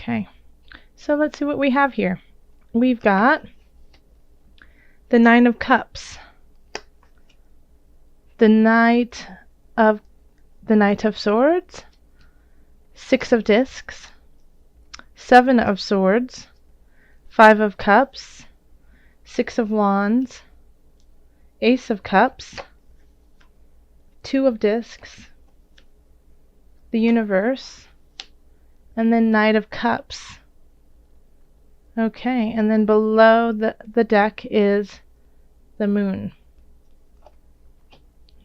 Okay, so let's see what we have here. We've got the Nine of Cups, the Knight of Swords, Six of Discs, Seven of Swords, Five of Cups, Six of Wands, Ace of Cups, Two of Discs, the Universe, and then Knight of Cups. Okay, and then below the deck is the Moon.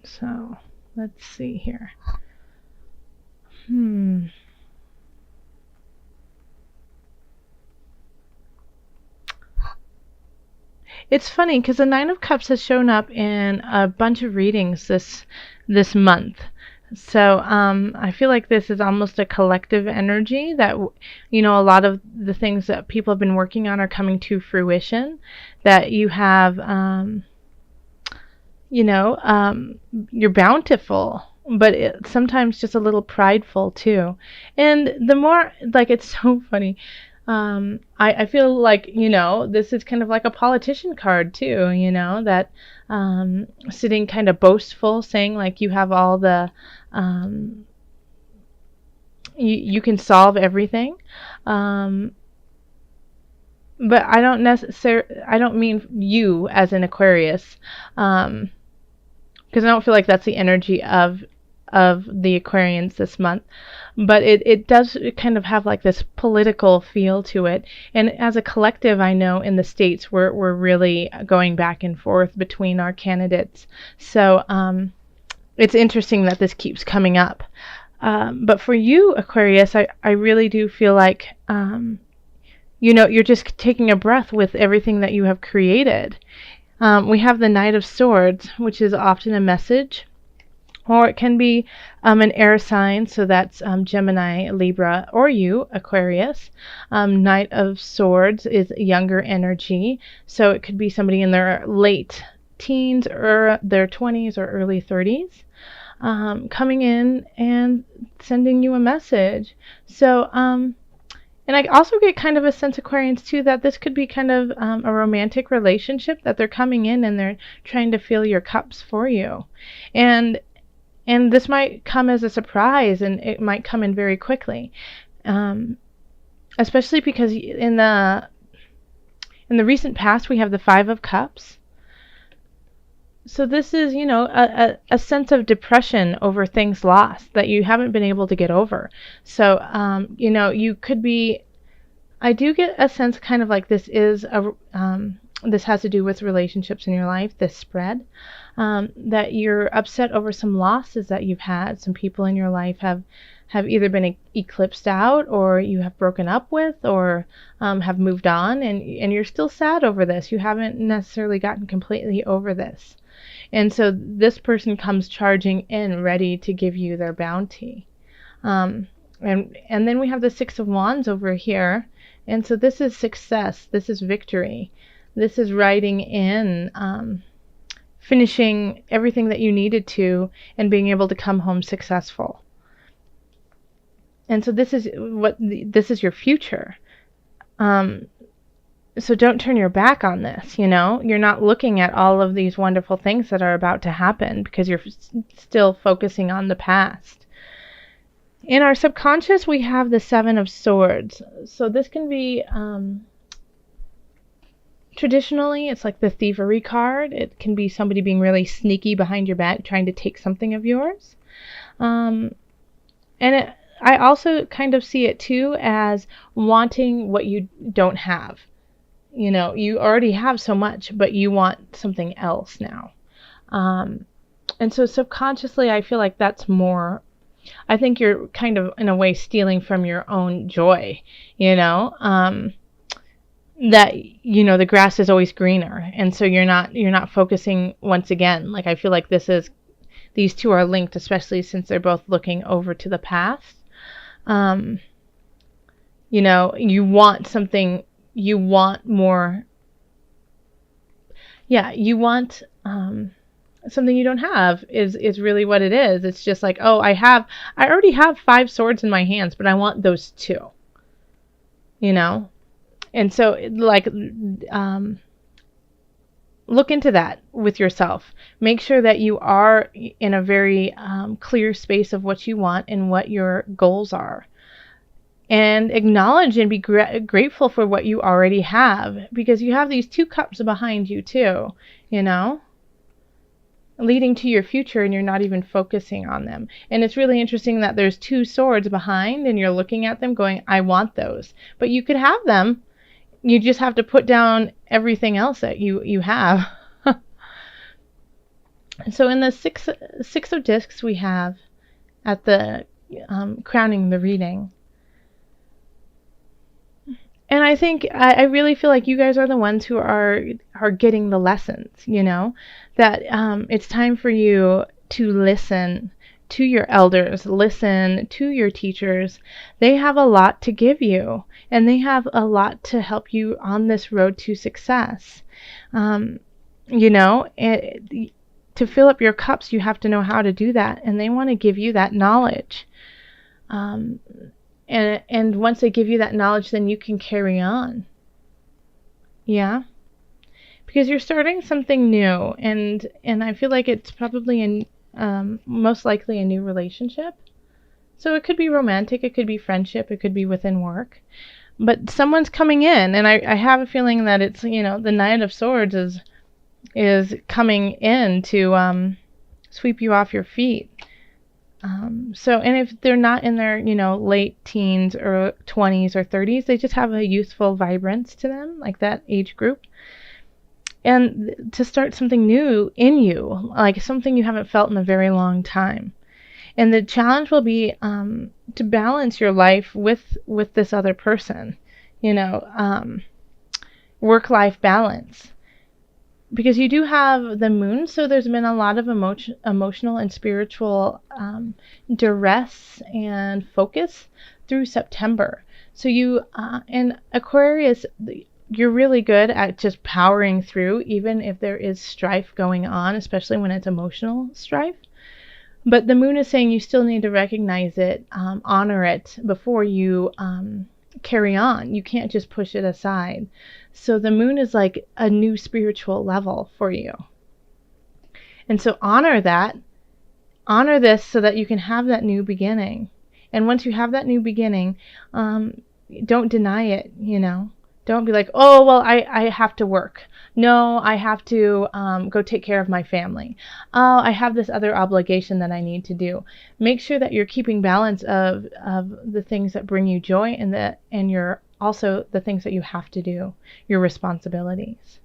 So let's see here. It's funny because the Nine of Cups has shown up in a bunch of readings this month. So I feel like this is almost a collective energy that, a lot of the things that people have been working on are coming to fruition. That you have, you're bountiful, but sometimes just a little prideful too. And the more, it's so funny. I feel like, this is kind of like a politician card too, that sitting kind of boastful, saying like you have all the, you can solve everything. But I don't mean you as an Aquarius, because I don't feel like that's the energy of the Aquarians this month, but it does kind of have like this political feel to it. And as a collective, I know in the States we're really going back and forth between our candidates. So it's interesting that this keeps coming up. But for you, Aquarius, I really do feel like you're just taking a breath with everything that you have created. We have the Knight of Swords, which is often a message. Or it can be an air sign, so that's Gemini, Libra, or you, Aquarius. Knight of Swords is younger energy, so it could be somebody in their late teens or their 20s or early 30s coming in and sending you a message. So, and I also get kind of a sense, Aquarians, too, that this could be kind of a romantic relationship, that they're coming in and they're trying to fill your cups for you. And this might come as a surprise, and it might come in very quickly, especially because in the recent past we have the Five of Cups. So this is, a sense of depression over things lost that you haven't been able to get over. So, you could be. I do get a sense, kind of like this is this has to do with relationships in your life, this spread, that you're upset over some losses that you've had. Some people in your life have either been eclipsed out, or you have broken up with, or have moved on, and you're still sad over this. You haven't necessarily gotten completely over this. And so this person comes charging in, ready to give you their bounty. And then we have the Six of Wands over here. And so this is success. This is victory. This is writing in, finishing everything that you needed to, and being able to come home successful. And so this is this is your future. So don't turn your back on this. You're not looking at all of these wonderful things that are about to happen because you're still focusing on the past. In our subconscious, we have the Seven of Swords. So this can be, traditionally, it's like the thievery card. It can be somebody being really sneaky behind your back, trying to take something of yours. I also kind of see it too as wanting what you don't have. You already have so much, but you want something else now. And so subconsciously, I feel like that's more. I think you're kind of, in a way, stealing from your own joy, that, the grass is always greener. And so you're not focusing once again. Like, I feel like these two are linked, especially since they're both looking over to the past. You want something, you want more. Yeah, you want, something you don't have is really what it is. It's just like, oh, I already have 5 swords in my hands, but I want those 2. you know? And so, like, look into that with yourself. Make sure that you are in a very clear space of what you want and what your goals are. And acknowledge and be grateful for what you already have, because you have these 2 cups behind you too, you know, leading to your future, and you're not even focusing on them. And it's really interesting that there's 2 swords behind and you're looking at them going, I want those. But you could have them. You just have to put down everything else that you have. So in the six of discs we have at the crowning the reading. And I think I really feel like you guys are the ones who are getting the lessons, you know, that it's time for you to listen to your elders, listen to your teachers. They have a lot to give you, and they have a lot to help you on this road to success. You know, to fill up your cups, you have to know how to do that, and they want to give you that knowledge. And once they give you that knowledge, then you can carry on. Yeah? Because you're starting something new, and I feel like it's probably most likely a new relationship. So it could be romantic, it could be friendship, it could be within work. But someone's coming in, and I have a feeling that it's, you know, the Knight of Swords is coming in to sweep you off your feet. So, and if they're not in their, you know, late teens or 20s or 30s, they just have a youthful vibrance to them, like that age group. And to start something new in you, like something you haven't felt in a very long time. And the challenge will be to balance your life with this other person, you know, work-life balance. Because you do have the moon, so there's been a lot of emotional and spiritual duress and focus through September. So you, in Aquarius, you're really good at just powering through, even if there is strife going on, especially when it's emotional strife. But the moon is saying you still need to recognize it, honor it before you carry on. You can't just push it aside. So the moon is like a new spiritual level for you. And so honor that. Honor this so that you can have that new beginning. And once you have that new beginning, don't deny it, you know. Don't be like, oh, well, I have to work. No, I have to go take care of my family. Oh, I have this other obligation that I need to do. Make sure that you're keeping balance of the things that bring you joy, and your also the things that you have to do, your responsibilities.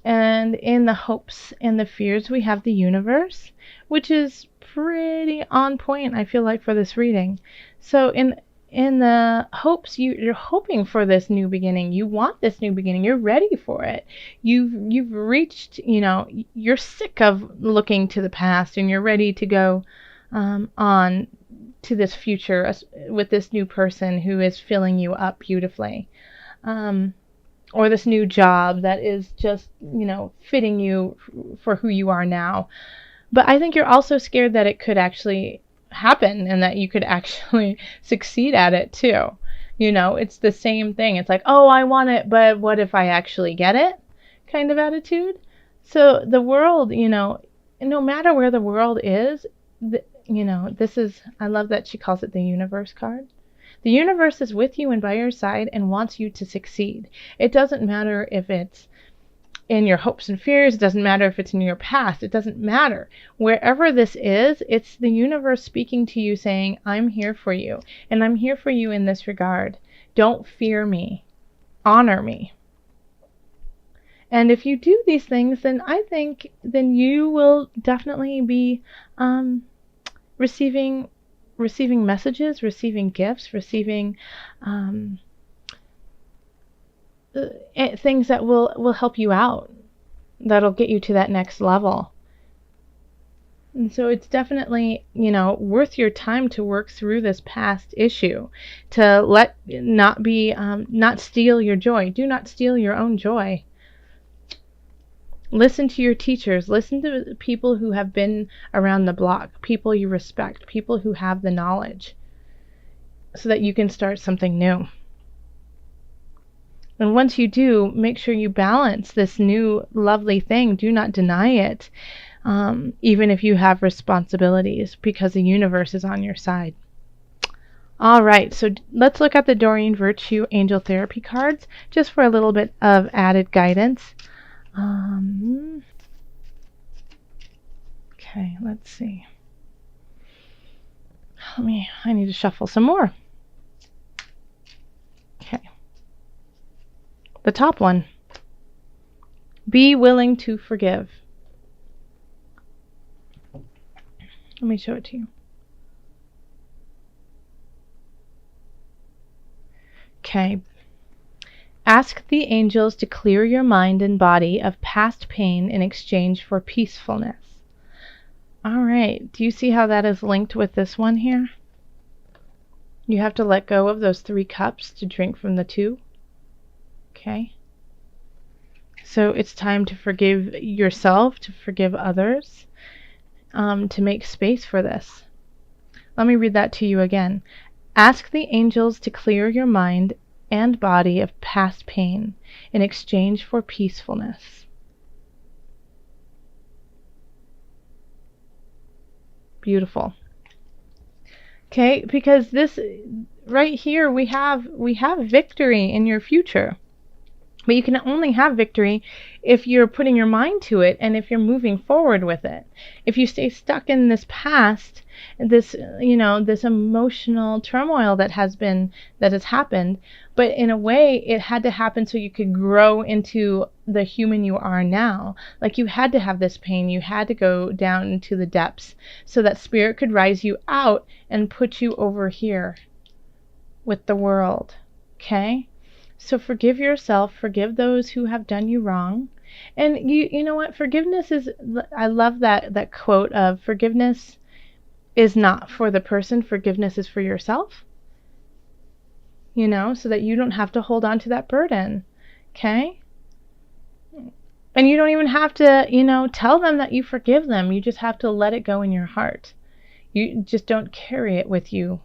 And in the hopes and the fears, we have the universe, which is pretty on point, I feel like, for this reading. So in the hopes, you're hoping for this new beginning. You want this new beginning. You're ready for it. You've reached, you know, you're sick of looking to the past, and you're ready to go on to this future with this new person who is filling you up beautifully. Or this new job that is just, you know, fitting you for who you are now. But I think you're also scared that it could actually happen and that you could actually succeed at it too. You know, it's the same thing. It's like, oh, I want it, but what if I actually get it? Kind of attitude. So the world, you know, no matter where the world is, you know, this is, I love that she calls it the universe card. The universe is with you and by your side and wants you to succeed. It doesn't matter if it's in your hopes and fears. It doesn't matter if it's in your past. It doesn't matter. Wherever this is, it's the universe speaking to you saying, I'm here for you. And I'm here for you in this regard. Don't fear me. Honor me. And if you do these things, then I think then you will definitely be receiving messages, receiving gifts, receiving things that will help you out, that'll get you to that next level. And so it's definitely, you know, worth your time to work through this past issue, to not steal your joy. Do not steal your own joy. Listen to your teachers. Listen to people who have been around the block, people you respect, people who have the knowledge. so that you can start something new. And once you do, make sure you balance this new lovely thing. Do not deny it, even if you have responsibilities, because the universe is on your side. All right, so let's look at the Doreen Virtue Angel Therapy cards just for a little bit of added guidance. Okay, let's see. I need to shuffle some more. Okay. The top one. Be willing to forgive. Let me show it to you. Okay. Ask the angels to clear your mind and body of past pain in exchange for peacefulness. All right. Do you see how that is linked with this one here? You have to let go of those 3 cups to drink from the 2. Okay. So it's time to forgive yourself, to forgive others, to make space for this. Let me read that to you again. Ask the angels to clear your mind and body of past pain in exchange for peacefulness. Beautiful. Okay, because this right here we have victory in your future. But you can only have victory if you're putting your mind to it and if you're moving forward with it. If you stay stuck in this past, this emotional turmoil that has happened, but in a way it had to happen so you could grow into the human you are now. Like you had to have this pain, you had to go down into the depths so that spirit could rise you out and put you over here with the world. Okay? So forgive yourself, forgive those who have done you wrong. And you know what? Forgiveness is, I love that quote of forgiveness is not for the person, forgiveness is for yourself. So that you don't have to hold on to that burden. Okay? And you don't even have to, tell them that you forgive them. You just have to let it go in your heart. You just don't carry it with you